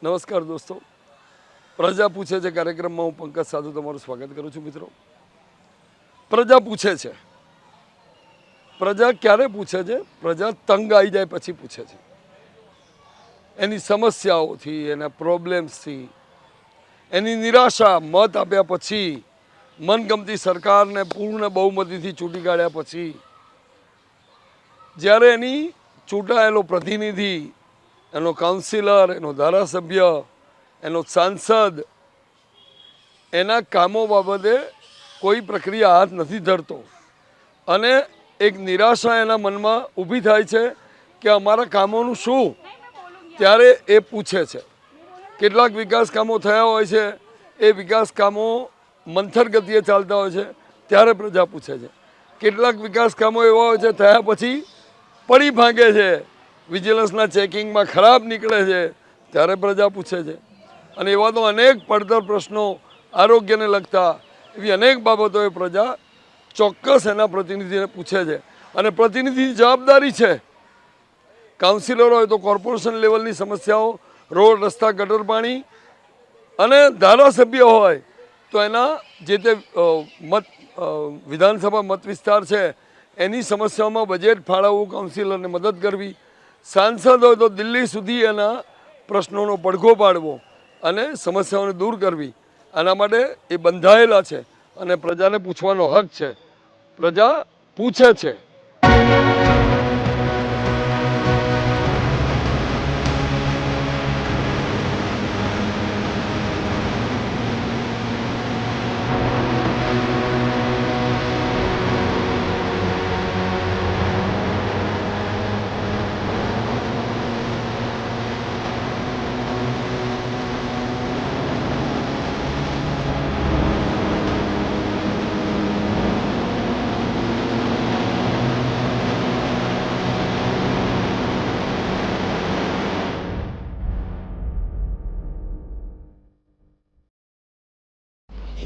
નમસ્કાર દોસ્તો, પ્રજા પૂછે છે કાર્યક્રમમાં હું પંકજ સાધુ તમારું સ્વાગત કરું છું. મિત્રો, પ્રજા પૂછે છે. પ્રજા ક્યારે પૂછે છે? પ્રજા તંગ આવી જાય પછી પૂછે છે. એની સમસ્યાઓથી, એના પ્રોબ્લેમ્સથી, એની નિરાશા મત આપ્યા પછી, મનગમતી સરકારને પૂર્ણ બહુમતીથી ચૂંટી કાઢ્યા પછી, જ્યારે એની ચૂંટાયેલો પ્રતિનિધિ, એનો કાઉન્સિલર, એનો ધારાસભ્ય, એનો સાંસદ એના કામો બાબતે કોઈ પ્રક્રિયા હાથ નથી ધરતો અને એક નિરાશા એના મનમાં ઊભી થાય છે કે અમારા કામોનું શું, ત્યારે એ પૂછે છે. કેટલાક વિકાસ કામો થયા હોય છે, એ વિકાસ કામો મંથર ગતિએ ચાલતા હોય છે, ત્યારે પ્રજા પૂછે છે. કેટલાક વિકાસ કામો એવા હોય છે થયા પછી પડી ભાંગે છે, વિજિલન્સના ચેકિંગમાં ખરાબ નીકળે છે, ત્યારે પ્રજા પૂછે છે. અને એવા તો અનેક પડતર પ્રશ્નો, આરોગ્યને લગતા એવી અનેક બાબતોએ પ્રજા ચોક્કસ એના પ્રતિનિધિને પૂછે છે. અને પ્રતિનિધિની જવાબદારી છે, કાઉન્સિલર હોય તો કોર્પોરેશન લેવલની સમસ્યાઓ, રોડ, રસ્તા, ગટર પાણી, અને ધારાસભ્ય હોય તો એના જે તે વિધાનસભા મત વિસ્તાર છે એની સમસ્યાઓમાં બજેટ ફાળવવું, કાઉન્સિલરને મદદ કરવી, સાંસદ હોય તો દિલ્હી સુધી એના પ્રશ્નોનો પડઘો પાડવો અને સમસ્યાઓને દૂર કરવી. આના માટે એ બંધાયેલા છે અને પ્રજાને પૂછવાનો હક છે. પ્રજા પૂછે છે.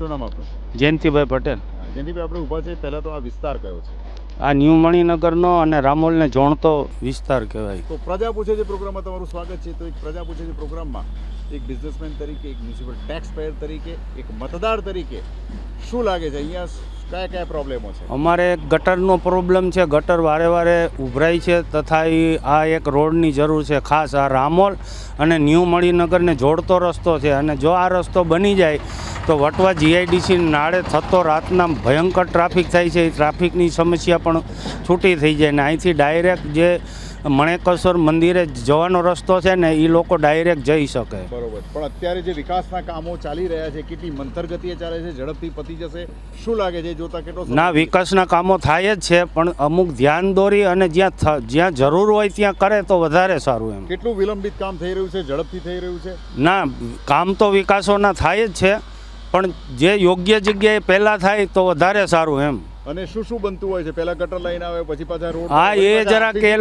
શું નામ આપનું? જયંતિભાઈ પટેલ. જયંતિભાઈ, આપણે ઊભા છે, પહેલાં તો આ વિસ્તાર કયો છે? આ ન્યૂ મણિનગરનો અને રામોલને જોડતો વિસ્તાર કહેવાય. તો પ્રજા પૂછે છે પ્રોગ્રામમાં તમારું સ્વાગત છે. તો એક પ્રજા પૂછે છે પ્રોગ્રામમાં એક બિઝનેસમેન તરીકે, એક મ્યુનિસિપલ ટેક્સ પેયર તરીકે, એક મતદાર તરીકે શું લાગે છે અહીંયા કયા કયા પ્રોબ્લેમો છે? અમારે એક ગટરનો પ્રોબ્લેમ છે. ગટર વારે વારે ઉભરાય છે તથા આ એક રોડની જરૂર છે. ખાસ આ રામોલ અને ન્યૂ મણિનગરને જોડતો રસ્તો છે અને જો આ રસ્તો બની જાય તો વટવા જીઆઈડીસી નાળે થતો રાતના ભયંકર ટ્રાફિક થાય છે. એ ટ્રાફિકની સમસ્યા પણ છૂટી થઈ જાય ને અહીંથી ડાયરેક્ટ જે મણેકેશ્વર મંદિરે જવાનો રસ્તો છે ને એ લોકો ડાયરેક્ટ જઈ શકે. બરોબર, પણ અત્યારે જે વિકાસના કામો ચાલી રહ્યા છે કેટલી મંથર ગતિએ ચાલે છે, ઝડપથી પતી જશે શું લાગે છે જોતા? કેટલો ના, વિકાસના કામો થાય જ છે પણ અમુક ધ્યાન દોરી અને જ્યાં જરૂર હોય ત્યાં કરે તો વધારે સારું. એમ કેટલું વિલંબિત કામ થઈ રહ્યું છે, ઝડપથી થઈ રહ્યું છે? ના, કામ તો વિકાસોના થાય જ છે પણ જે યોગ્ય જગ્યાએ પહેલાં થાય તો વધારે સારું. એમ અને શું શું બનતું હોય છે? પહેલા ગટર લાઈન આવે, પછી પાછા રોડ. હા, એ જરાક એ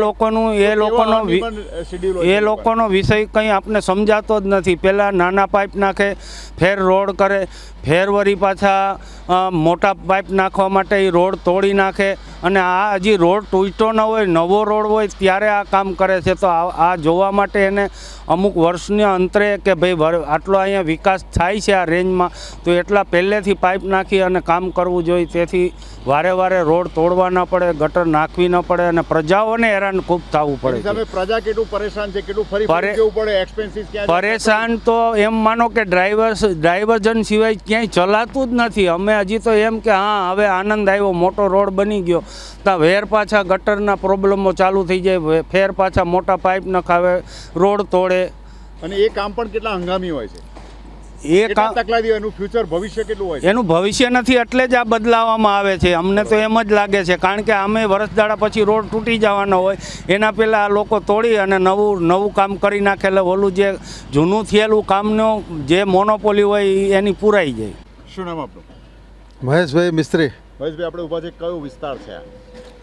લોકોનો વિષય કંઈ આપને સમજાતો જ નથી. પહેલાં નાના પાઇપ નાખે, ફેર રોડ કરે, ફેર વળી પાછા મોટા પાઇપ નાખવા માટે એ રોડ તોડી નાખે અને આ હજી રોડ તૂટતો ન હોય, નવો રોડ હોય ત્યારે આ કામ કરે છે. તો આ જોવા માટે એને અમુક વર્ષના અંતરે કે ભાઈ આટલો અહીંયા વિકાસ થાય છે આ રેન્જમાં તો એટલા પહેલેથી પાઇપ નાખી અને કામ કરવું જોઈએ. તેથી વારે વારે રોડ તોડવા ન પડે, ગટર નાખવી ન પડે અને પ્રજાઓને હેરાન ખૂબ થવું પડે. પ્રજા કેટલું પરેશાન છે, કેટલું ફરી જવું પડે, એક્સપેન્સિસ ક્યાં પરેશાન તો એમ માનો કે ડ્રાઈવરજન સિવાય ક્યાંય ચલાતું જ નથી. અમે હજી તો એમ કે હા હવે આનંદ આવ્યો, મોટો રોડ બની ગયો, ત્યાં વેર પાછા ગટરના પ્રોબ્લેમો ચાલુ થઈ જાય, ફેર પાછા મોટા પાઇપ નખાવે, રોડ તોડે. અને એ કામ પણ કેટલા હંગામી હોય છે. એ કામ તકલાદી એનું ફ્યુચર ભવિષ્ય કેટલું હોય છે? એનું ભવિષ્ય નથી એટલે જ આ બદલાવવામાં આવે છે. અમને તો એમ જ લાગે છે કારણ કે અમે વરસદાડા પછી રોડ તૂટી જવાનો હોય એના પહેલાં આ લોકો તોડી અને નવું કામ કરી નાખેલું, ઓલું જે જૂનું થયેલું કામનું જે મોનોપોલી હોય એની પૂરાઈ જાય. શું નામ આપનું? મહેશભાઈ મિસ્ત્રી. મહેશભાઈ, આપણે ઊભા છે, કયો વિસ્તાર છે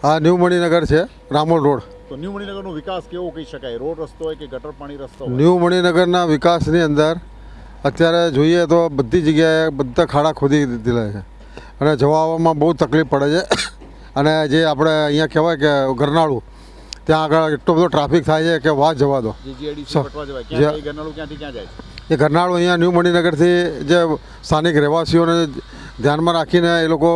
આ ન્યૂ મણિનગર છે, રામોલ રોડ. તો ન્યૂ મણિનગરનો વિકાસ કેવો કહી શકાય? રોડ રસ્તો હોય કે ગટર પાણી રસ્તો હોય? ન્યૂ મણિનગરના વિકાસની અંદર અત્યારે જોઈએ તો બધી જગ્યાએ બધા ખાડા ખોદી દીધેલા છે અને જવા આવવામાં બહુ તકલીફ પડે છે. અને જે આપણે અહીંયા કહેવાય કે ગરનાળું ત્યાં આગળ એટલો બધો ટ્રાફિક થાય છે કે વાત જવા દો. જીજીઆઈડીસી પટવા જવાય ક્યાં જાય ગરનાળું ક્યાંથી ક્યાં જાય છે? એ ગરનાળું અહીંયા ન્યૂ મણિનગરથી જે સ્થાનિક રહેવાસીઓને ધ્યાનમાં રાખીને એ લોકો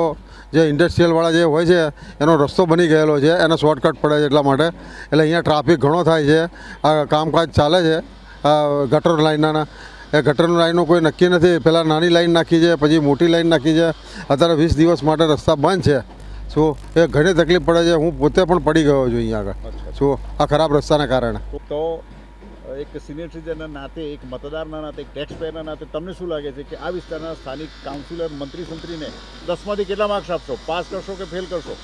જે ઇન્ડસ્ટ્રીયલવાળા જે હોય છે એનો રસ્તો બની ગયેલો છે, એનો શોર્ટકટ પડે છે એટલા માટે. એટલે અહીંયા ટ્રાફિક ઘણો થાય છે. આ કામકાજ ચાલે છે ગટર લાઇનના. એ ગટર લાઈનનો કોઈ નક્કી નથી. પહેલાં નાની લાઈન નાખી છે, પછી મોટી લાઈન નાખી છે. અત્યારે 20 દિવસ માટે રસ્તા બંધ છે. શું એ ઘણી તકલીફ પડે છે. હું પોતે પણ પડી ગયો છું અહીંયા આગળ શું આ ખરાબ રસ્તાના કારણે. તો એક સિનિયર સિટીઝનના નાતે, એક મતદારના નાતે, એક ટેક્સ પેયરના નાતે તમને શું લાગે છે કે આ વિસ્તારના સ્થાનિક કાઉન્સિલર મંત્રી સંત્રીને 10માંથી કેટલા માર્ક્સ આપશો? પાસ કરશો કે ફેલ કરશો?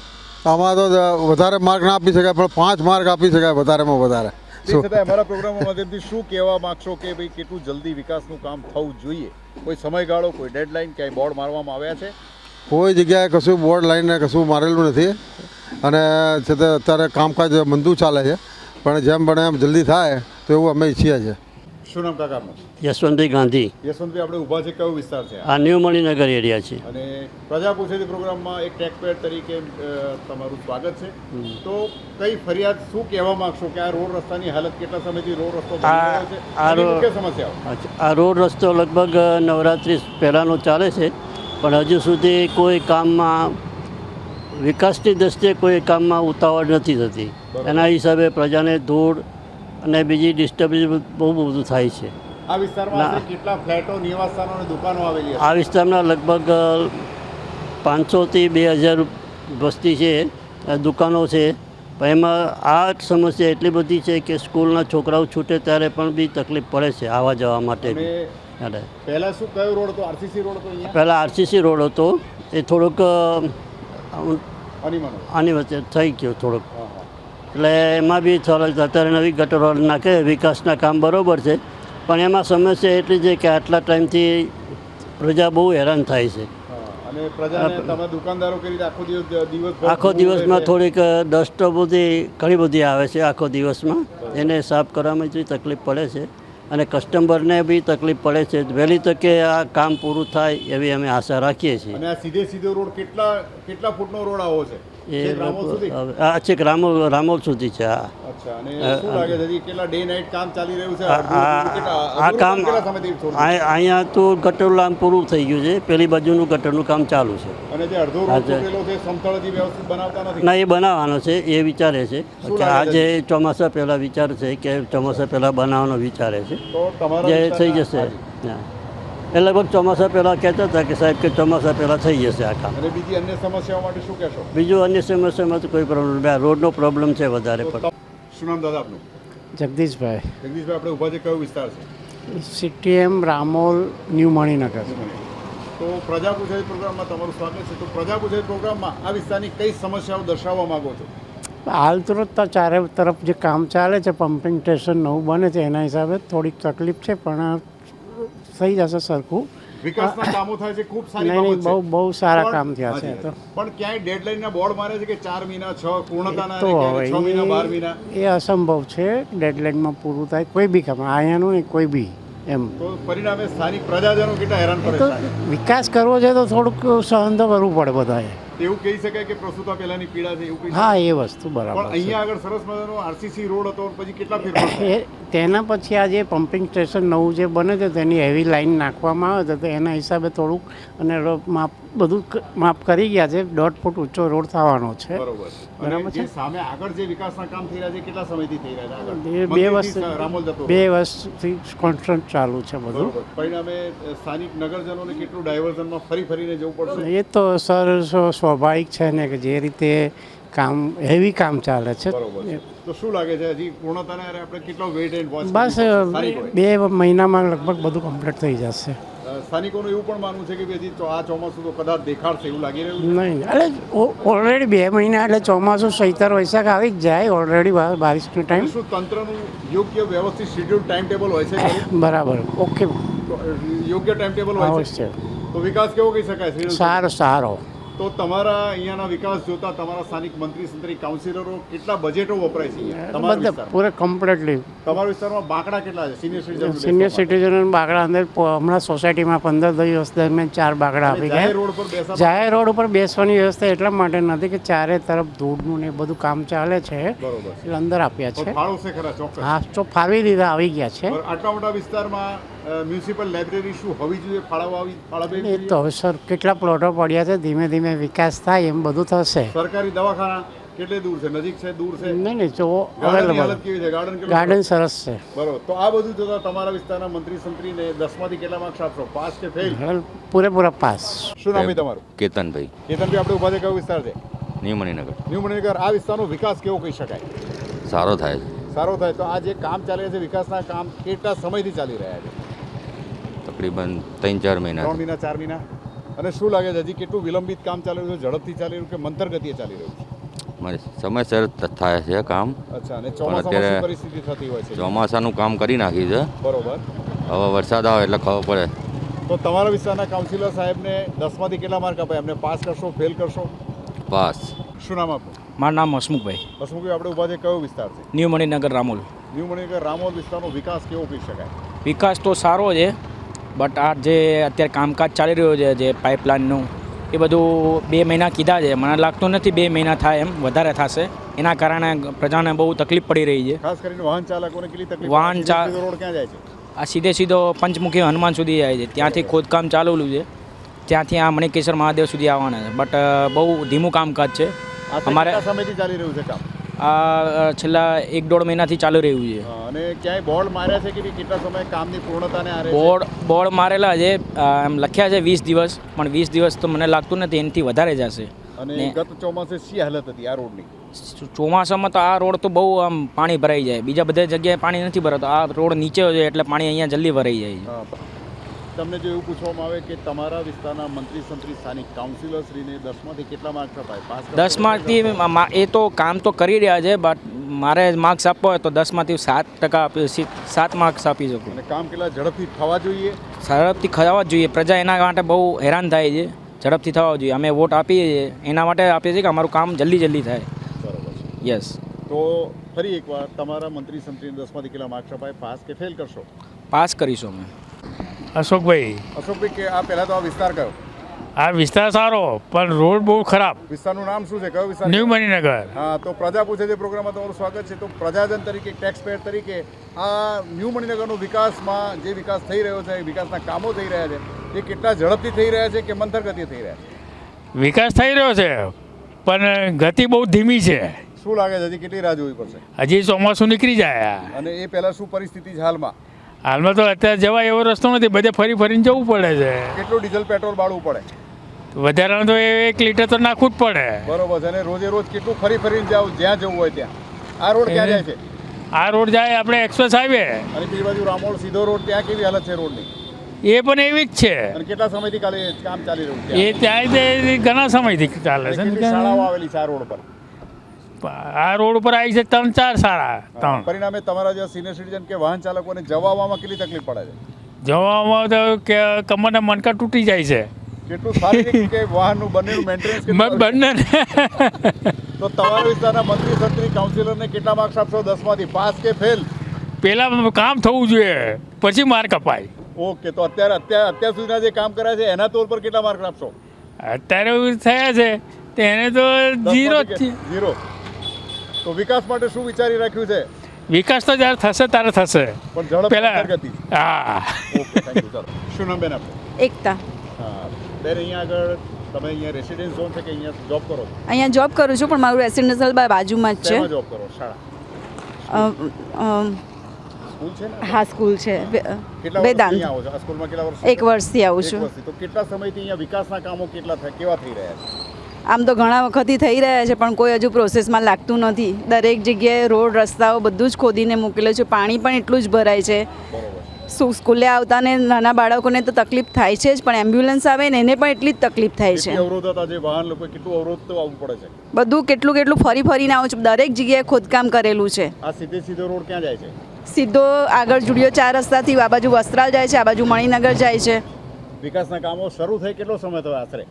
આમાં તો વધારે માર્ક ના આપી શકાય, પણ 5 માર્ક આપી શકાય વધારેમાં વધારે. તે છતાં અમારા પ્રોગ્રામમાં માધ્યમથી શું કહેવા માગશો કે ભાઈ કેટલું જલ્દી વિકાસનું કામ થવું જોઈએ? કોઈ સમયગાળો, કોઈ ડેડલાઇન, ક્યાંય બોર્ડ મારવામાં આવ્યા છે? કોઈ જગ્યાએ કશું બોર્ડ લાઈને કશું મારેલું નથી. અને છતાં અત્યારે કામકાજ મંદું ચાલે છે, પણ જેમ બને એમ જલ્દી થાય તો એવું અમે ઈચ્છીએ છીએ. શું નામ કાકા આપનું? યશવંતભાઈ ગાંધી. યશવંતભાઈ, આપણે ઊભા છે કયો વિસ્તાર છે? આ ન્યૂ મણિનગર એરિયા છે. અને પ્રજા પૂછે છે પ્રોગ્રામમાં એક ટેક્સ પેયર તરીકે તમારું સ્વાગત છે. તો કઈ ફરિયાદ, શું કહેવા માંગશો કે આ રોડ રસ્તાની હાલત કેટલા સમયથી રોડ રસ્તો બની રહ્યો છે? આની મુખ્ય સમસ્યાઓ? આ રોડ રસ્તો લગભગ નવરાત્રિ પહેલાંનો ચાલે છે, પણ હજુ સુધી કોઈ કામમાં વિકાસની દ્રષ્ટિએ કોઈ કામમાં ઉતાવળ નથી થતી. એના હિસાબે પ્રજાને ધૂળ અને બીજી ડિસ્ટર્બન્સ બહુ બધું થાય છે. આ વિસ્તારમાં આશરે કેટલા ફ્લેટો, નિવાસસ્થાનો અને દુકાનો આવેલી છે? આ વિસ્તારના લગભગ 500થી 2000 વસ્તી છે, દુકાનો છે. પણ એમાં આ સમસ્યા એટલી બધી છે કે સ્કૂલના છોકરાઓ છૂટે ત્યારે પણ બી તકલીફ પડે છે આવવા જવા માટે. અને પહેલા શું કયો રોડ હતો? આરસીસી રોડ હતો અહીંયા? પહેલાં આરસીસી રોડ હતો, એ થોડોક આની વચ્ચે થઈ ગયો થોડોક. એટલે એમાં બી અત્યારે નવી ગટરો નાખે, વિકાસના કામ બરાબર છે, પણ એમાં સમસ્યા એટલી છે કે આટલા ટાઈમથી પ્રજા બહુ હેરાન થાય છે. અને પ્રજાને તમે દુકાનદારો કરી દિવસ આખો દિવસમાં થોડીક ડસ્ટ બધી ઘણી બધી આવે છે આખો દિવસમાં, એને સાફ કરવામાં જ તકલીફ પડે છે. અને કસ્ટમરને બી તકલીફ પડે છે. વહેલી તકે આ કામ પૂરું થાય એવી અમે આશા રાખીએ છીએ. અને આ સીધો રોડ કેટલા ફૂટનો રોડ આવો છે? એ આ છેક રામોલ સુધી છે. હા. અચ્છા. અને શું લાગે છે કેટલા ડે નાઇટ કામ ચાલી રહ્યું છે? આ કામ અહીંયા તો ગટરનું કામ પૂરું થઈ ગયું છે, પેલી બાજુનું ગટરનું કામ ચાલુ છે. અને જે અડધો રોડ તૂટેલો છે, સમતળથી વ્યવસ્થિત બનાવતા નથી? ના, એ બનાવવાનો છે, એ વિચારે છે કે આજે ચોમાસા પહેલાં વિચાર છે કે ચોમાસા પહેલાં બનાવવાનો વિચારે છે, જે થઈ જશે. એ લગભગ ચોમાસા પહેલાં કહેતા હતા કે સાહેબ કે ચોમાસા પહેલાં થઈ જશે આ કામ. અને બીજી અન્ય સમસ્યાઓ માટે શું કહેશો? બીજું અન્ય સમસ્યામાં તો કોઈ પ્રોબ્લેમ નહીં, રોડનો પ્રોબ્લેમ છે વધારે પણ. શું નામ દાદા આપનું? જગદીશભાઈ. જગદીશભાઈ, આપણે ઊભા છે કયો વિસ્તાર છે? CTM Ramol new Maninagar. તો પ્રજા પૂછે પ્રોગ્રામમાં તમારું સ્વાગત છે. તો પ્રજા પૂછે પ્રોગ્રામમાં આ વિસ્તારની કઈ સમસ્યાઓ દર્શાવવા માંગો છો? હાલ તુરંત તો ચારે તરફ જે કામ ચાલે છે, પમ્પિંગ સ્ટેશન નવું બને છે, એના હિસાબે થોડીક તકલીફ છે, પણ થઈ જશે સરખું. વિકાસના કામો થાય છે, ખૂબ સારી નહીં, બાબત છે. બહુ સારા કામ થયા છે. તો પણ ક્યાંય ડેડલાઇનના બોર્ડ મારે છે કે 4 મહિના 6 પૂર્ણતાના, તો 6 મહિના 12 મહિના? એ અસંભવ છે. ડેડલાઇનમાં પૂરું થાય કોઈ બી કામ, અહીંયાનું નહીં કોઈ બી એમ. તો પરિણામે સ્થાનિક પ્રજાજનો કેટલા હેરાન તો પરેશાન? વિકાસ કરવો છે તો થોડુંક સહન તો કરવું પડે બધાએ. એવું કહી શકાય કે પ્રસ્તુતા પહેલાની પીડા છે એવું કહી હા, શકાય? એ વસ્તુ બરાબર પણ છે. અહીંયા આગળ સરસ મજાનો આરસીસી રોડ હતો, પછી કેટલા ફેરફાર થયા? એ તેના પછી આ જે પમ્પિંગ સ્ટેશન નવું જે બને છે તેની હેવી લાઈન નાખવામાં આવે છે, તો એના હિસાબે થોડુંક અને બધું માપ કરી ગયા છે. 1.5 ફૂટ ઊંચો રોડ થવાનો છે. બરોબર. અને જે સામે આગળ જે વિકાસના કામ થઈ રહ્યા છે કેટલા સમયથી થઈ રહ્યા છે? આગળ બે મંદિરથી રામોલ જતો રોડ. 2 વર્ષથી કોન્સ્ટન્ટ ચાલુ છે બધું. બરોબર. પરિણામે સ્થાનિક નગરજનોને કેટલું ડાયવર્ઝનમાં ફરીને જવું પડશે? એ તો સર સ્વાભાવિક છે ને કે જે રીતે કામ હેવી કામ ચાલે છે. બરોબર. તો શું લાગે છે હજી પૂર્ણતાને આપણે કેટલો વેઇટ એન્ડ વોચ? બસ 2 મહિનામાં લગભગ બધું કમ્પ્લીટ થઈ જશે. સ્થાનિકોનું એવું પણ માનવું છે કે હજી આ ચોમાસું તો કદાચ દેખાડશે એવું લાગી રહ્યું છે. નહીં, એટલે ઓલરેડી 2 મહિના એટલે ચોમાસું ચૈતર વૈશાખ આવી જ જાય ઓલરેડી બારિશનો ટાઈમ. શું તંત્રનું યોગ્ય વ્યવસ્થિત શેડ્યુલ ટાઈમ ટેબલ હોય છે? બરાબર, ઓકે, યોગ્ય ટાઈમ ટેબલ હોય છે અવશ્ય. તો વિકાસ કેવો કહી શકાય? સારો. તો તમારા અહીંયાના વિકાસ જોતા તમારા સ્થાનિક મંત્રી સંત્રી કાઉન્સિલરો કેટલા બજેટો વપરાય છે અહીંયા તમારા બધા વિસ્તારમાં? પૂરે કમ્પ્લીટલી તમારા વિસ્તારમાં બાકડા કેટલા છે સિનિયર સિટીઝન બાગડા અંદર હમણાં સોસાયટીમાં 15 દિવસ દરમિયાન 4 બાગડા આપી જાહેર ગયા. રોડ પર બેસવા જાહેર રોડ ઉપર બેસવાની વ્યવસ્થા એટલા માટે નથી કે ચારે તરફ ધૂળનું ને એ બધું કામ ચાલે છે બરોબર છે. એટલે અંદર આપ્યા તો છે. ફાળવશે ખરા ચોક્કસ. હા તો ફાવી દીધા આવી ગયા છે. બરોબર. આટલા મોટા વિસ્તારમાં મ્યુનિસિપલ લાઇબ્રેરી શું હોવી જોઈએ ફાળવવી એ તો હવે સર કેટલા પ્લોટો પડ્યા છે, ધીમે ધીમે વિકાસ થાય એમ બધું થશે. સરકારી દવાખાના કેટલે દૂર છે? નજીક છે, દૂર છે? નહીં નહીં જો ગાર્ડનની અવેલેબલ હાલત કેવી છે? ગાર્ડન કેટલું ગાર્ડન સરસ છે. બરોબર. તો આ બધું જોતા તમારા વિસ્તારના મંત્રી સંત્રીને 10માંથી કેટલા માર્ક્સ આપશો? પાસ કે ફેલ? પૂરેપૂરા પાસ. શું નામ છે તમારું? કેતનભાઈ કેતનભાઈ, આપણે ઉભા છે કયો વિસ્તાર છે? ન્યૂ મણિનગર. ન્યૂ મણિનગર. આ વિસ્તારનો વિકાસ કેવો કહી શકાય? સારો થાય છે. સારો થાય. તો આ જે કામ ચાલે છે વિકાસના કામ કેટલા સમયથી ચાલી રહ્યા છે? તકરીબન 3-4 મહિના 3 મહિના 4 મહિના. અને શું લાગે છે હજી કેટલું વિલંબિત કામ ચાલી રહ્યું છે? ઝડપથી ચાલી રહ્યું કે મંથર ગતિએ ચાલી રહ્યું છે? મારે સમયસર થાય છે કામ. અચ્છા. અને ચોમાસામાં અત્યારે શું પરિસ્થિતિ થતી હોય છે? ચોમાસાનું કામ કરી નાખ્યું છે. બરોબર. હવે વરસાદ આવે એટલે ખબર પડે. તો તમારા વિસ્તારના કાઉન્સિલર સાહેબને 10માંથી કેટલા માર્ક અપાય? એમને પાસ કરશો, ફેલ કરશો? પાસ. શું નામ આપનું? મારું નામ હસમુખભાઈ, હસમુખભાઈ, આપણે ઉભા છે કયો વિસ્તાર છે? ન્યૂ મણિનગર રામોલ. ન્યૂ મણિનગર રામોલ વિસ્તારનો વિકાસ કેવો કહી શકાય? વિકાસ તો સારો છે, બટ આ જે અત્યારે કામકાજ ચાલી રહ્યું છે જે પાઇપલાઇનનું એ બધું 2 મહિના કીધા છે. મને લાગતું નથી 2 મહિના થાય, એમ વધારે થશે. એના કારણે પ્રજાને બહુ તકલીફ પડી રહી છે. ખાસ કરીને વાહન ચાલકોને કેટલી તકલીફ? વાહન સીધો રોડ ક્યાં જાય છે? આ સીધો પંચમુખી હનુમાન સુધી જાય છે, ત્યાંથી ખોદકામ ચાલેલું છે, ત્યાંથી આ મણિકેશ્વર મહાદેવ સુધી આવવાના છે. બટ બહુ ધીમું કામકાજ છે. આ અમારે કેટલા સમયથી ચાલી રહ્યું છે કામ? આ છેલ્લા 1-1.5 મહિનાથી ચાલી રહ્યું છે. અને ક્યાંય બોર્ડ માર્યા છે કે ભઈ કેટલા સમય કામની પૂર્ણતાને આરે છે? બોર્ડ મારેલા છે, એમ લખ્યા છે 20 દિવસ, પણ 20 દિવસ તો મને લાગતું નથી, એનાથી વધારે જશે. અને ને- ગત ચોમાસે શી હાલત હતી આ રોડની? ચોમાસામાં તો આ રોડ તો બહુ આમ પાણી ભરાઈ જાય, બીજા બધા જગ્યાએ પાણી નથી ભરાતું. આ રોડ નીચે છે એટલે પાણી અહીંયા જલ્દી ભરાઈ જાય છે. હા. તમને જો એવું પૂછવામાં આવે કે તમારા વિસ્તારના મંત્રી સંત્રી સ્થાનિક કાઉન્સિલર શ્રીને 10માંથી કેટલા માર્ક્સ અપાય? પાસ કરશો? 10 માર્કથી એ તો કામ તો કરી રહ્યા છે, બટ મારે માર્ક્સ આપવા હોય તો 10માંથી 7 માર્ક્સ આપી શકું. અને કામ કેટલા ઝડપથી થવા જોઈએ? ઝડપથી ખવા જ જોઈએ. પ્રજા એના માટે બહુ હેરાન થાય છે, ઝડપથી થવા જોઈએ. અમે વોટ આપીએ છીએ એના માટે આપીએ છીએ કે અમારું કામ જલ્દી થાય. બરોબર છે. યસ. તો ફરી એકવાર તમારા મંત્રી સંત્રીને 10માંથી કેટલા માર્ક્સ અપાય? પાસ કે ફેલ કરશો? પાસ કરીશું અમે. અશોકભાઈ, અશોકભાઈ, કે આ પહેલા તો આ વિસ્તાર કયો? આ વિસ્તાર સારો પણ રોડ બહુ ખરાબ. વિસ્તારનું નામ શું છે? કયો વિસ્તાર? ન્યૂ મણિનગર. હા. તો પ્રજા પૂછે છે પ્રોગ્રામમાં તમારું સ્વાગત છે. તો પ્રજાજન તરીકે, ટેક્સ પેયર તરીકે આ ન્યૂ મણિનગરનો વિકાસમાં જે વિકાસ થઈ રહ્યો છે, વિકાસના કામો થઈ રહ્યા છે, એ કેટલા ઝડપથી થઈ રહ્યા છે કે મંથર ગતિએ થઈ રહ્યા છે? વિકાસ થઈ રહ્યો છે પણ ગતિ બહુ ધીમી છે. શું લાગે છે હજી કેટલી રાહ જોવી પડશે? હજી ચોમાસું નીકળી જાય. અને એ પહેલા શું પરિસ્થિતિ છે હાલમાં? હાલમાં તો અત્યારે જવાય એવો રસ્તો નથી, બધે ફરીને જવું પડે છે. કેટલું ડીઝલ પેટ્રોલ બાળવું પડે? વધારાનું તો 1 લીટર તો નાખવું જ પડે. બરોબર છે. અને રોજે રોજ કેટલું ફરીને જાવ જ્યાં જવું હોય ત્યાં? આ રોડ ક્યાં જાય છે? આ રોડ જાય આપણે એક્સપ્રેસ હાઈવે, અને પેલી બાજુ રામોલ સીધો રોડ, ત્યાં કેવી હાલત છે રોડની? એ પણ એવી જ છે. અને કેટલા સમયથી કામ ચાલી રહ્યું છે? એ ત્યાં તે ઘણા સમયથી ચાલે અને છે કેટલી ને. શાળાઓ આવેલી છે આ રોડ પર? આ રોડ ઉપર આવી છે 3-4 શાળા. 3 પરિણામે તમારા જેવા સિનિયર સિટીઝન કે વાહન ચાલકોને જવા આવવામાં કેટલી તકલીફ પડે છે? જવામાં તો કે કમરના મણકા તૂટી જાય છે. કેટલું શારીરિક કે વાહનનું બંનેનું મેન્ટેનન્સ બંને તો તમારા વિસ્તારના મંત્રી સંત્રી કાઉન્સિલરને કેટલા માર્ક્સ આપશો 10માંથી? પાસ કે ફેલ? પહેલાં કામ થવું જોઈએ પછી માર્ક અપાય. ઓકે. તો અત્યાર સુધીના જે કામ કર્યા છે એના તોર પર કેટલા માર્ક આપશો? અત્યારે એવું થયા છે તો એને તો 0 જ છે. 0. તો વિકાસ માટે શું વિચારી રાખ્યું છે? વિકાસ તો જ્યારે થશે ત્યારે થશે. પણ ઝડપ પહેલા ગતિ. હા. Okay, thank you. ચાલો. શું નામ બેન આપનું? એકતા. હા બેન, અહીંયા આગળ તમે અહીંયા રેસિડેન્સ ઝોન છે કે અહીંયા જોબ કરો છો? અહીંયા જોબ કરું છું, પણ મારું રેસિડેન્શિયલ બાજુમાં જ શેમાં છે. જોબ કરો? શાળા? સ્કૂલ છે ને? હા, સ્કૂલ છે કેટલા વર્ષથી વેદાંત. અહીંયા આવો છો? આ સ્કૂલમાં કેટલા વર્ષ? 1 વર્ષથી આવું એક છું. વર્ષથી. તો કેટલા સમયથી અહીંયા વિકાસના કામો કેવા થઈ રહ્યા છે? આમ તો ઘણા વખતથી થઈ રહ્યા છે, પણ કોઈ હજુ પ્રોસેસમાં લાગતું નથી. દરેક જગ્યાએ રોડ રસ્તાઓ બધું જ ખોદીને મૂકેલું છે, પાણી પણ એટલું જ ભરાય છે. બરોબર. સ્કૂલે આવતા ને નાના બાળકોને તો તકલીફ થાય છે જ, પણ એમ્બ્યુલન્સ આવે ને એને પણ એટલી જ તકલીફ થાય છે. કેટલી અવરોધ હતા જે વાહન લોકો કેટલું અવરોધ તો આવવું પડે છે? બધું કેટલું ફરીને આવું છું. દરેક જગ્યાએ ખોદકામ કરેલું છે. આ સીધો રોડ ક્યાં જાય છે? સીધો આગળ જુડિયો 4 રસ્તાથી આ બાજુ વસ્ત્રાલ જાય છે, આ બાજુ મણિનગર જાય છે. વિકાસના કામો શરૂ થઈ કેટલો સમય થયો આશરે?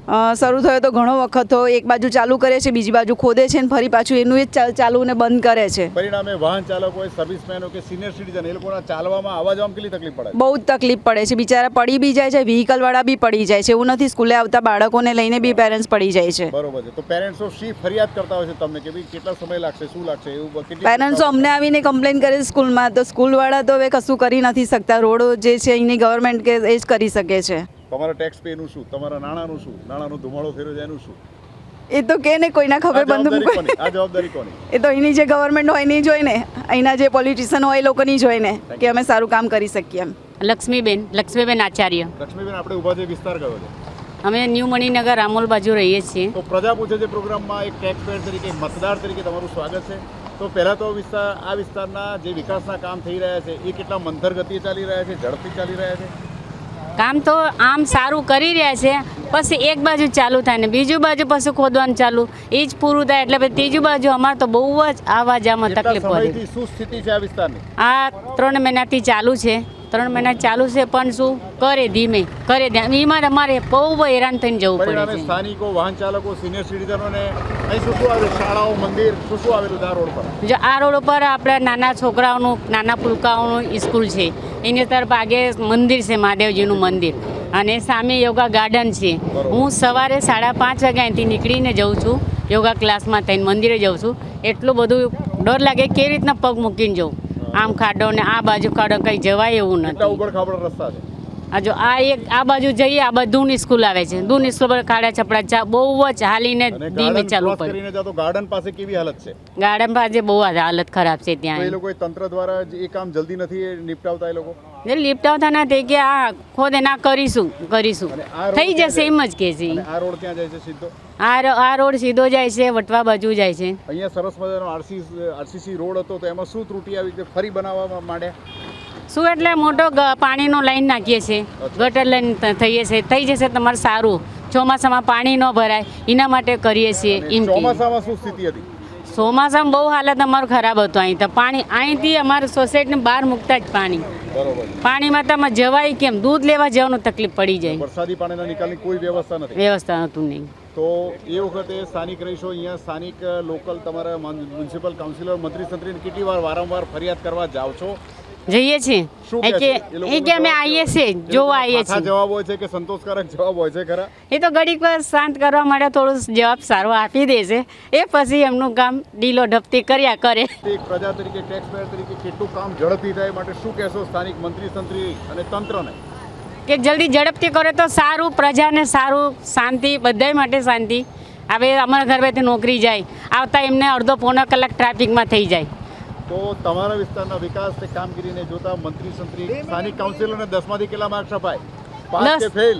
શરૂ થયો તો ઘણો વખત તો એક બાજુ ચાલુ કરે છે, બીજી બાજુ ખોદે છે ને ફરી પાછું એનું એ જ ચાલુ ને બંધ કરે છે. પરિણામે વાહન ચાલકો, સર્વિસમેનો કે સિનિયર સિટીઝન એ લોકોના ચાલવામાં આવવા જવામાં કેટલી તકલીફ પડે? બહુ જ તકલીફ પડે છે, બિચારા પડી બી જાય છે, વ્હીકલવાળા બી પડી જાય છે. એવું નથી, સ્કૂલે આવતા બાળકોને લઈને બી પેરેન્ટ્સ પડી જાય છે. બરોબર છે. તો પેરેન્ટ્સો શી ફરિયાદ કરતા હોય છે તમને કે ભાઈ કેટલા સમય લાગશે, શું લાગશે, એવું કેટલી પેરેન્ટ્સો અમને આવીને કમ્પ્લેન કરે છે સ્કૂલમાં, તો સ્કૂલવાળા તો હવે કશું કરી નથી શકતા. રોડ જે છે અહીંની ગવર્મેન્ટ કે એ જ કરી શકે છે. તમારા ટેક્સ પેનું શું, તમારા નાણાંનું શું, નાણાંનો ધુમાડો ફેરવે છે એનું શું? એ તો કે ને કોઈના ખબર બંધ મૂકે. આ જવાબદારી કોની? એ તો અહીંની જે ગવર્મેન્ટ હોય એની જોઈ ને, અહીંના જે પોલિટિશિયન હોય એ લોકોની જોઈ ને કે અમે સારું કામ કરી શકીએ એમ. લક્ષ્મીબેન આચાર્ય. લક્ષ્મીબેન, આપણે ઊભા છે, વિસ્તાર કયો છે? અમે ન્યૂ મણિનગર રામોલ બાજુ રહીએ છીએ. તો પ્રજા પૂછે છે પ્રોગ્રામમાં એક ટેક્સ પેડ તરીકે, મતદાર તરીકે તમારું સ્વાગત છે. તો પહેલાં તો આ વિસ્તારના જે વિકાસના કામ થઈ રહ્યા છે એ કેટલા મંથર ગતિએ ચાલી રહ્યા છે, ઝડપથી ચાલી રહ્યા છે? કામ તો આમ સારું કરી રહ્યા છે, પછી એક બાજુ ચાલુ થાય ને બીજું બાજુ પછી ખોદવાનું ચાલુ, એ જ પૂરું થાય એટલે પછી ત્રીજું બાજુ અમારે તો બહુ જ આવા જવામાં તકલીફ પડે. શું સ્થિતિ છે આ વિસ્તારની? આ 3 મહિનાથી ચાલુ છે, 3 મહિના ચાલુ છે, પણ શું કરે ધીમે કરે, એમાં અમારે બહુ હેરાન થઈને જવું પડે પરિણામે છે. સ્થાનિકો, વાહન ચાલકો, સિનિયર સિટીઝનોને અહીં શું શું આવેલું? શાળાઓ, મંદિર, શું આવેલું છે આ રોડ પર? જો આ રોડ ઉપર આપણે નાના છોકરાઓનું, નાના પુલકાઓનું સ્કૂલ છે, એની તરફ આગે મંદિર છે, મહાદેવજીનું મંદિર, અને સામે યોગા ગાર્ડન છે. હું સવારે 5:30 વાગે અહીંથી નીકળીને જઉં છું યોગા ક્લાસમાં થઈને મંદિરે જાઉં છું. એટલું બધું ડર લાગે કેવી રીતના પગ મૂકીને જવું, આમ ખાડો ને આ બાજુ ખાડો, કંઈ જવાય એવું નથી. ઉબડ ખાબડ રસ્તા છે. આ જો આ બાજુ જઈએ, આ બધું સ્કૂલ આવે છે, દૂરની સ્કૂલ પર ખાડા છપડા બહુ જ હાલીને ધીમે ચાલવું પડે. ગાર્ડન પાસે કેવી હાલત છે? ગાર્ડન પાસે બહુ હાલત ખરાબ છે. એ ત્યાં લોકો તંત્ર દ્વારા એ કામ જલ્દી નથી નિપટાવતા એ લોકો? લિફ્ટ આવતા નથી કે આ ખોદે ના કરીશું થઈ જશે એમ જ કે છે. આ રોડ ક્યાં જાય છે સીધો? આ રોડ સીધો જાય છે, વટવા બાજુ જાય છે. અહીંયા સરસ મજાનો આરસીસી રોડ હતો, તો એમાં શું ત્રુટિ આવી કે ફરી બનાવવા માંડ્યા? શું એટલે મોટો પાણીનો લાઈન નાખીએ છીએ, ગટર લાઈન થઈ જશે તમારે સારું. ચોમાસામાં પાણી ન ભરાય એના માટે કરીએ છીએ. એમ ચોમાસામાં શું સ્થિતિ હતી? ચોમાસામાં બહુ હાલત અમારું ખરાબ હતું. અહીં તો પાણી અહીંથી અમારી સોસાયટીને બહાર મૂકતા જ પાણી. પાણીમાં તમે જવાય કેમ? દૂધ લેવા જવાનું તકલીફ પડી જાય. વરસાદી પાણીના નિકાલની કોઈ વ્યવસ્થા નથી? વ્યવસ્થા હતું નહીં. તો એ વખતે સ્થાનિક રહીશો, અહીંયા સ્થાનિક લોકલ તમારા મ્યુનિસિપલ કાઉન્સિલર, મંત્રી સંત્રીને કેટલી વાર વારંવાર ફરિયાદ કરવા જાઓ છો? જઈએ છીએ કે અમે આવીએ છીએ, જોવા આવીએ છીએ. જવાબ હોય છે કે સંતોષકારક જવાબ હોય છે ખરા? એ તો ઘડીક વાર શાંત કરવા માટે થોડું જવાબ સારો આપી દે છે, એ પછી એમનું કામ ઢીલો ઢપતી કર્યા કરે. એક પ્રજા તરીકે, ટેક્સ પેયર તરીકે કેટલું કામ ઝડપથી થાય માટે શું કહેશો સ્થાનિક મંત્રી સંત્રી અને તંત્રને? કે જલ્દી ઝડપથી કરે તો સારું, પ્રજાને સારું, શાંતિ, બધાય માટે શાંતિ. હવે અમારા ઘર બેથી નોકરી જાય, આવતા એમને અડધો પોણો કલાક ટ્રાફિકમાં થઈ જાય. તો તમારા વિસ્તારના વિકાસ કામગીરીને જોતા મંત્રી સંત્રી, સ્થાનિક કાઉન્સિલરને 10માંથી કેટલા માર્ક્સ અપાય? 5 કે ફેલ?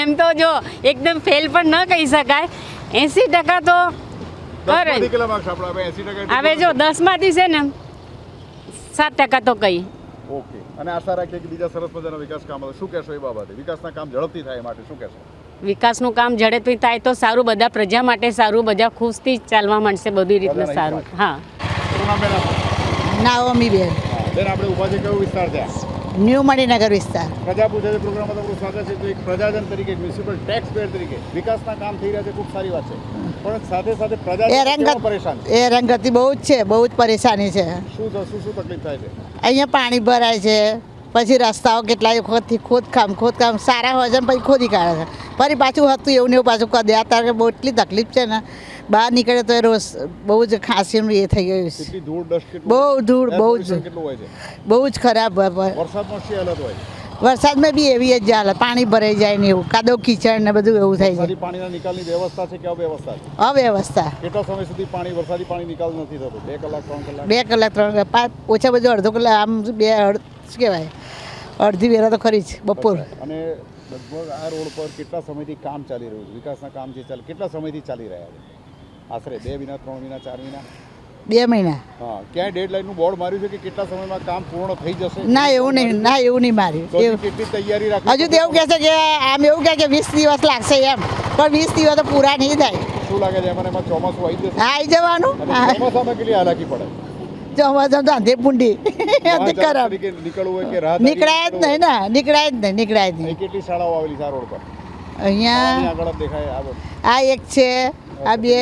એમ તો જો એકદમ ફેલ પણ ન કહી શકાય, 80% તો કરે. કેટલા માર્ક્સ આપણે 80%? હવે જો 10માંથી છે ને 7% તો કહી. ઓકે. અને આશા રાખીએ કે બીજા સરસ મજાના વિકાસ કામ આવે. શું કહેશો એ બાબતે? વિકાસના કામ ઝડપથી થાય માટે શું કહેશો? વિકાસનું કામ ઝડપથી થાય તો સારું, બધા પ્રજા માટે સારું, બધા ખુશથી ચાલવા માંડશે, બધી રીતના સારું. હા. નાઓમી બેન. બેન, આપણે ઊભા છે, કયો વિસ્તાર છે? ન્યૂ મણિનગર વિસ્તાર. પ્રજા પૂછે છે પ્રોગ્રામમાં તમારું સ્વાગત છે. તો એક પ્રજાજન તરીકે, મ્યુનિસિપલ ટેક્સ પેયર તરીકે વિકાસના કામ થઈ રહ્યા છે, ખૂબ સારી વાત છે, પણ સાથે સાથે પ્રજા પરેશાન છે. હેરાનગતિ બહુ જ છે, બહુ જ પરેશાની છે. શું તકલીફ થાય છે? અહીંયા પાણી ભરાય છે, પછી રસ્તાઓ કેટલાય વખતથી ખોદકામ સારા હોય છે ને પછી ખોદી કાઢે છે, ફરી પાછું હતું એવું ને એવું પાછું કરી દે. અત્યારે બહુ એટલી તકલીફ છે ને, બહાર નીકળે તો રોજ બહુ જ ખાંસીનું એ થઈ ગયું છે. બહુ ધૂળ, બહુ જ ખરાબ. વરસાદમાં શી હાલત હોય? વરસાદમાં બી એવી જ હાલત, પાણી ભરાઈ જાય ને એવું, કાદવ કીચડ ને બધું એવું થઈ જાય. પાણીના નિકાલની વ્યવસ્થા છે કે અવ્યવસ્થા છે? અવ્યવસ્થા. કેટલા સમય સુધી વરસાદી પાણી નિકાલ નથી થતો? 2 કલાક 3 કલાક? 2 કલાક 3 કલાક, ઓછા બધું અડધો કલાક, આમ શું કહેવાય, અડધી વેરા તો ખરી જ બપોર. અને લગભગ આ રોડ પર કેટલા સમયથી કામ ચાલી રહ્યું છે? વિકાસના કામ જે કેટલા સમયથી ચાલી રહ્યા છે? આશરે 2 મહિના, 3 મહિના, 4 મહિના? 2 મહિના. હા. ક્યાંય ડેડલાઇનનું બોર્ડ માર્યું છે કે કેટલા સમયમાં કામ પૂર્ણ થઈ જશે? ના, એવું નહીં માર્યું. કેટલી તૈયારી રાખી? હજુ તો એવું કહે છે કે આમ એવું કહે કે 20 દિવસ લાગશે એમ, પણ 20 દિવસ તો પૂરા નહીં થાય. શું લાગે છે એમાં ચોમાસું આવી જશે? આવી જવાનું. ચોમાસામાં કેટલી હાલાકી પડે? ચોમાસામાં તો આંધે પૂંડી ખરાબ. નીકળવું હોય કે રાહત? નીકળાય જ નહીં. કેટલી શાળાઓ આવેલી છે આ રોડ પર? અહીંયા આગળ જ દેખાય આ બધું આ એક છે, આ બે,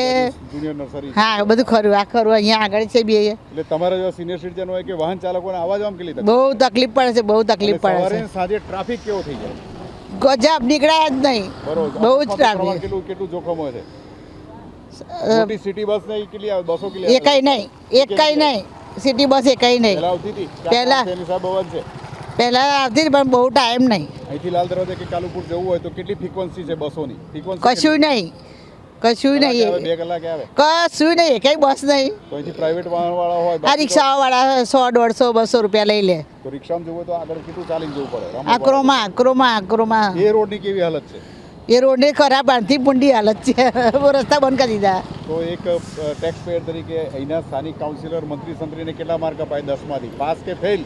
જુનિયર નર્સરી. હા બધું ખરું, આ ખરું. અહીંયા આગળ છે બે. એટલે તમારા જેવા સિનિયર સિટીઝન હોય કે વાહન ચાલકોને આવવા જવામાં કેટલી તકલીફ? બહુ તકલીફ પડે છે, બહુ તકલીફ પડે સવારે છે. ને સાંજે ટ્રાફિક કેવો થઈ જાય? ગજબ નીકળ્યા જ નહીં, બરોબર. બહુ જ અકસ્માતનું પ્રમાણ ટ્રાફિક. કેટલું જોખમ હોય છે? મોટી સિટી બસ ને કેટલી આવે? બસો કેટલી આવે? એકઈ નહીં, એકઈ નહીં. સિટી બસ એકઈ નહીં. પહેલા આવતી હતી? પહેલા- એની સાહેબ અવાજ છે પહેલાં આવતી હતી પણ બહુ ટાઈમ નહીં. અહીંથી લાલ દરવાજા કે કાલુપુર જવું હોય તો કેટલી ફ્રીક્વન્સી છે બસોની? કશું નહીં, કશું નહીં, 2 કલાકે આવે કશું નહીં, એકઈ બસ નહીં. તો અહીંથી પ્રાઇવેટ વાહન વાળા હોય આ બાકી તો- રિક્ષાવાળા 100, 150, 200 રૂપિયા લઈ લે. તો રિક્ષામાં જવું હોય તો આગળ કેટલું ચાલીને જવું પડે? આક્રોમાં એ રોડની કેવી હાલત છે? એ રોડની ખરાબ આનથી પૂંડી હાલત છે. રસ્તા બંધ કરી દીધા. તો એક ટેક્સ પેયર તરીકે અહીંના સ્થાનિક કાઉન્સિલર મંત્રી સંત્રીને કેટલા માર્ક અપાય 10 માંથી? પાસ કે ફેલ?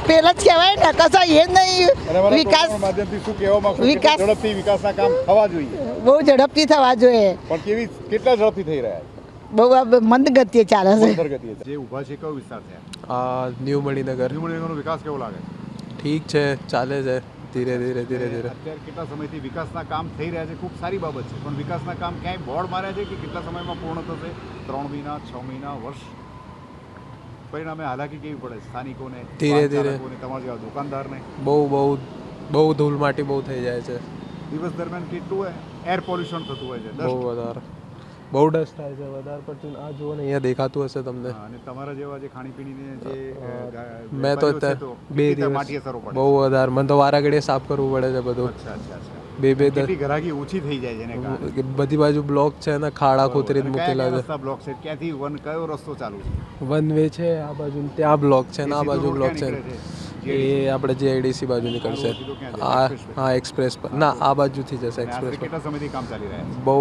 પેલા જ કહેવાય ને, કશા એ જ નહીં. અને મારા વિકાસ પ્રોગ્રામના માધ્યમથી શું કહેવા માંગશો કે વિકાસ- ઝડપથી વિકાસના કામ થવા જોઈએ, બહુ ઝડપથી થવા જોઈએ. પણ કેટલા ઝડપથી થઈ રહ્યા છે? બહુ આ મંદ ગતિએ ચાલે છે. મંથર ગતિએ છે. જે ઊભા છે કયો વિસ્તાર છે? ન્યૂ મણિનગર. ન્યૂ મણિનગરનો વિકાસ કેવો લાગે? ઠીક છે, ચાલે છે ધીરે ધીરે ધીરે ધીરે. અત્યારે કેટલા સમયથી વિકાસના કામ થઈ રહ્યા છે? ખૂબ સારી બાબત છે, પણ વિકાસના કામ ક્યાંય બોર્ડ માર્યા છે કે કેટલા સમયમાં પૂર્ણ થશે? 3 મહિના, 6 મહિના, વર્ષ? પરિણામે હાલાકી કેવી પડે સ્થાનિકોને, ધીરે ધીરે. તમારા જેવા દુકાનદારને? બહુ ધૂળ માટી બહુ થઈ જાય છે. દિવસ દરમિયાન કેટલું એર પોલ્યુશન થતું હોય છે? બહુ વધારે, બહુ ડસ્ટ થાય છે વધારે પડતું. આ જુઓ ને, અહીંયા દેખાતું હશે તમને. અને તમારા જેવા જે ખાણીપીણીને જે મેં તો વેપારીઓ છે તો બે કેટલી દિવસ માટી અસરો પડે? બહુ વધારે, મને તો વારા ઘડીએ સાફ કરવું પડે છે બધું. અચ્છા. બે કેટલી ગ્રાહકી ઓછી થઈ જાય છે એને કારણે? બધી બાજુ બ્લોક છે ને, ખાડા ખોતરી અને મૂકેલા કયા છે. રસ્તા બ્લોક છે? ક્યાંથી કયો રસ્તો ચાલુ છે? વન વે છે આ બાજુ ને ત્યાં બ્લોક છે ને આ એ બાજુ સીધો બ્લોક રોડ છે. ક્યાં નીકળે છે? એ આપણે JIDC બાજુ નીકળશે. સીધો ક્યાં જાય? હા એક્સપ્રેસ પર ના, આ બાજુથી જશે અને આશરે એક્સપ્રેસ પર. કેટલા સમયથી કામ ચાલી રહ્યા છે? બહુ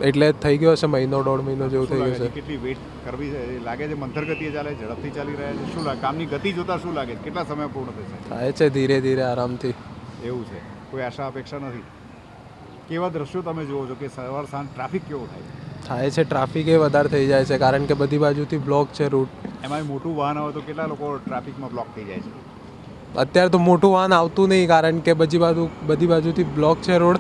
એટલે થઈ ગયો છે મહિનો 1.5 મહિનો જેવું શું થઈ લાગે ગયું છે? છે. કેટલી વેઇટ કરવી છે? એ લાગે છે મંથર ગતિએ ચાલે, ઝડપથી ચાલી રહ્યા છે? શું લાગે? કામની ગતિ જોતા શું લાગે છે? કેટલા સમય પૂર્ણ થશે? થાય છે ધીરે ધીરે આરામથી. એવું છે, કોઈ આશા અપેક્ષા નથી? કેવા દ્રશ્યો તમે જુઓ છો કે સવાર સાંજ ટ્રાફિક કેવો થાય? છે ટ્રાફિક એ વધારે થઈ જાય છે કારણ કે બધી બાજુથી બ્લોક છે રૂટ. એમાં મોટું વાહન આવે તો કેટલા લોકો ટ્રાફિકમાં બ્લોક થઈ જાય છે? અત્યારે તો મોટું વાહન આવતું નહીં કારણ કે બધી બાજુથી બ્લોક છે રોડ,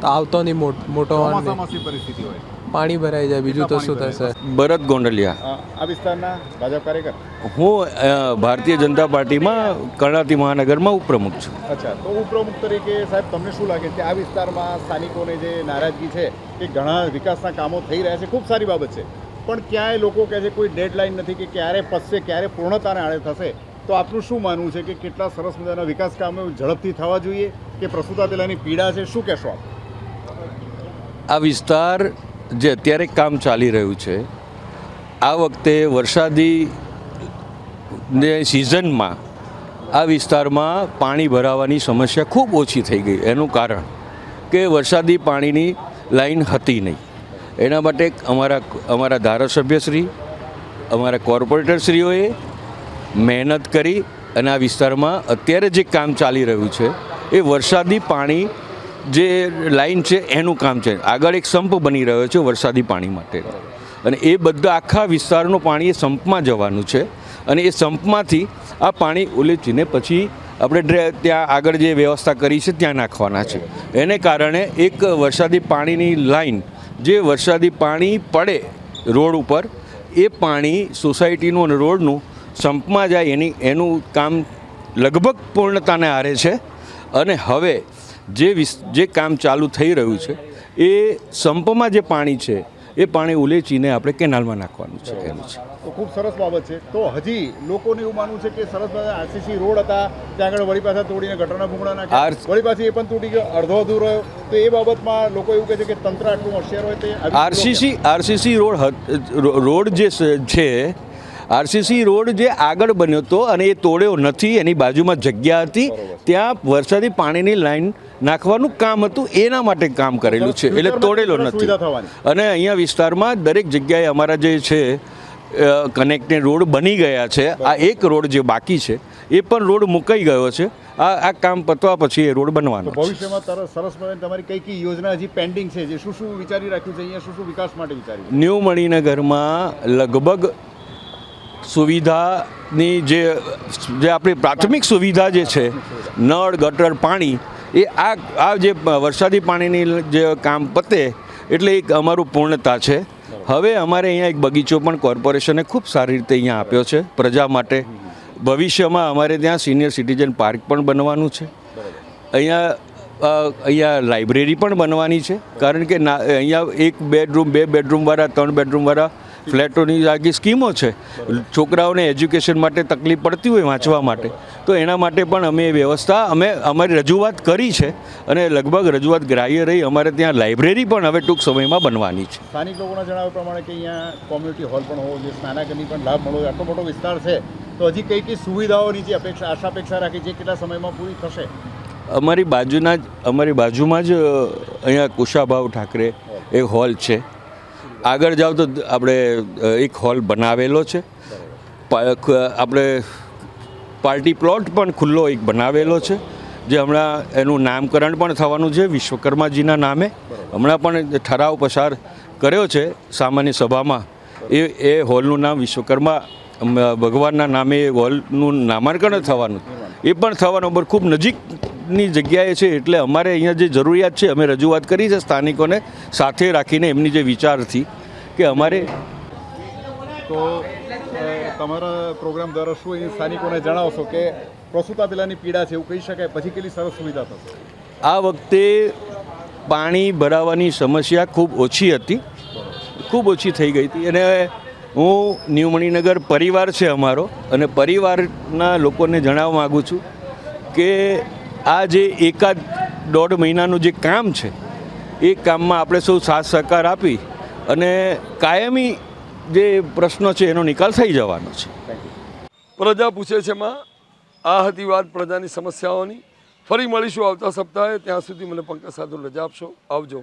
તો આવતો નહીં મોટો વાહન નહીં. ચોમાસામાં શી પરિસ્થિતિ હોય? પાણી ભરાઈ જાય, બીજું તો શું કેટલા થશે. ભરત ગોંડલિયા. આ વિસ્તારના ભાજપ કાર્યકર? હું ભારતીય જનતા પાર્ટીમાં કર્ણાવતી મહાનગરમાં ઉપપ્રમુખ છું. અચ્છા, તો ઉપપ્રમુખ તરીકે સાહેબ તમને શું લાગે છે આ વિસ્તારમાં સ્થાનિકોને જે નારાજગી છે કે ઘણા વિકાસના કામો થઈ રહ્યા છે, ખૂબ સારી બાબત છે, પણ ક્યાંય લોકો કહે છે કોઈ ડેડલાઇન નથી કે ક્યારે પતશે, ક્યારે પૂર્ણતાને આડે થશે, તો આપનું શું માનવું છે કે કેટલા સરસ મજાના વિકાસ કામો ઝડપથી થવા જોઈએ કે પ્રસ્તુતા પેલાની પીડા છે, શું કહેશો આપ? આ વિસ્તાર જે અત્યારે કામ ચાલી રહ્યું છે, આ વખતે વરસાદી સિઝનમાં આ વિસ્તારમાં પાણી ભરાવાની સમસ્યા ખૂબ ઓછી થઈ ગઈ. એનું કારણ કે વરસાદી પાણીની લાઈન હતી નહીં. એના માટે અમારા ધારાસભ્યશ્રી, અમારા કોર્પોરેટરશ્રીઓએ મહેનત કરી અને આ વિસ્તારમાં અત્યારે જે કામ ચાલી રહ્યું છે એ વરસાદી પાણી જે લાઈન છે એનું કામ છે. આગળ એક સંપ બની રહ્યો છે વરસાદી પાણી માટે, અને એ બધા આખા વિસ્તારનું પાણી એ સંપમાં જવાનું છે, અને એ સંપમાંથી આ પાણી ઉલેચીને પછી આપણે ત્યાં આગળ જે વ્યવસ્થા કરી છે ત્યાં નાખવાના છે. એને કારણે એક વરસાદી પાણીની લાઈન, જે વરસાદી પાણી પડે રોડ ઉપર, એ પાણી સોસાયટીનું અને રોડનું સંપમાં જાય, એનું કામ લગભગ પૂર્ણતાને આરે છે. અને હવે જે કામ ચાલુ થઈ રહ્યું છે એ સંપમાં જે પાણી છે એ પાણી ઉલેચીને આપણે કેનાલમાં નાખવાનું છે. એમ છે. તો ખૂબ સરસ બાબત છે. તો હજી લોકોને એવું માનવું છે કે સરસ RCC રોડ હતા ત્યાં આગળ વળી પાછા તોડીને ગટરના ભૂંગળા નાખ્યા, વળી પાછી એ પણ તૂટી ગયો, અડધો અધૂરો રહ્યો, તો એ બાબતમાં લોકો એવું કહે છે કે તંત્ર આટલું હોશિયાર હોય તે RCC રોડ જે છે, RCC રોડ જે આગળ બન્યો હતો અને એ તોડ્યો નથી, એની બાજુમાં જગ્યા હતી, ત્યાં વરસાદી પાણીની લાઈન નાખવાનું કામ હતું, એના માટે કામ કરેલું છે, એટલે તોડેલો નથી. અને અહીંયા વિસ્તારમાં દરેક જગ્યાએ અમારા જે છે કનેક્ટેડ રોડ બની ગયા છે. આ એક રોડ જે બાકી છે એ પણ રોડ મુકાઈ ગયો છે. આ કામ પતવા પછી એ રોડ બનવાનો છે. ભવિષ્યમાં સરસ તમારી કઈ યોજના હજી પેન્ડિંગ છે, જે શું વિચારી રાખ્યું છે, અહીંયા શું વિકાસ માટે વિચાર્યું? ન્યૂ મણિનગરમાં લગભગ સુવિધાની જે આપણી પ્રાથમિક સુવિધા જે છે નળ ગટર પાણી એ આ જે વરસાદી પાણીની જે કામ પતે એટલે એક અમારું પૂર્ણતા છે. હવે અમારે અહીંયા એક બગીચો પણ કોર્પોરેશને ખૂબ સારી રીતે અહીંયા આપ્યો છે પ્રજા માટે. ભવિષ્યમાં અમારે ત્યાં સિનિયર સિટીઝન પાર્ક પણ બનવાનું છે. અહીંયા લાઇબ્રેરી પણ બનવાની છે, કારણ કે અહીંયા 1 બેડરૂમ 2 બેડરૂમવાળા 3 બેડરૂમવાળા ફ્લેટોની આખી સ્કીમો છે. છોકરાઓને એજ્યુકેશન માટે તકલીફ પડતી હોય વાંચવા માટે, તો એના માટે પણ અમે વ્યવસ્થા અમારી રજૂઆત કરી છે અને લગભગ રજૂઆત ગ્રાહ્ય રહી. અમારે ત્યાં લાઇબ્રેરી પણ હવે ટૂંક સમયમાં બનવાની છે. સ્થાનિક લોકોના જણાવ્યા પ્રમાણે કે અહીંયા કોમ્યુનિટી હોલ પણ હોવો જોઈએ, સ્નાનાગરની પણ લાભ મળવો જોઈએ. આટલો મોટો વિસ્તાર છે તો હજી કઈ સુવિધાઓની જે અપેક્ષા રાખી છે કેટલા સમયમાં પૂરી થશે? અમારી બાજુમાં જ અહીંયા કુશાભાઉ ઠાકરે એક હોલ છે. આગળ જાઓ તો આપણે એક હોલ બનાવેલો છે. આપણે પાર્ટી પ્લોટ પણ ખુલ્લો એક બનાવેલો છે, જે હમણાં એનું નામકરણ પણ થવાનું છે વિશ્વકર્માજીના નામે. હમણાં પણ ઠરાવ પસાર કર્યો છે સામાન્ય સભામાં. એ હોલનું નામ વિશ્વકર્મા ભગવાનના નામે એ હોલનું નામાંકન થવાનું, એ પણ થવાનું પર ખૂબ નજીકની જગ્યાએ છે. એટલે અમારે અહીંયા જે જરૂરિયાત છે અમે રજૂઆત કરી છે સ્થાનિકોને સાથે રાખીને, એમની જે વિચારથી કે અમારે. તો તમારા પ્રોગ્રામ દ્વારા શું અહીં સ્થાનિકોને જણાવશો કે પ્રસૂતા પેલાની પીડા છે એવું કહી શકાય, પછી કેટલી સરસ સુવિધા થશે? આ વખતે પાણી ભરાવાની સમસ્યા ખૂબ ઓછી હતી, ખૂબ ઓછી થઈ ગઈ હતી. અને હું ન્યૂ મણિનગર પરિવાર છે અમારો, અને પરિવારના લોકોને જણાવવા માગું છું કે આ જે 1.5 મહિનાનું જે કામ છે એ કામમાં આપણે સૌ સાથ સહકાર આપી અને કાયમી જે પ્રશ્નો છે એનો નિકાલ થઈ જવાનો છે. પ્રજા પૂછે છે માં આ હતી વાત પ્રજાની સમસ્યાઓની. ફરી મળીશું આવતા સપ્તાહે. ત્યાં સુધી મને પંકજ સાધુ રજા આપશો. આવજો.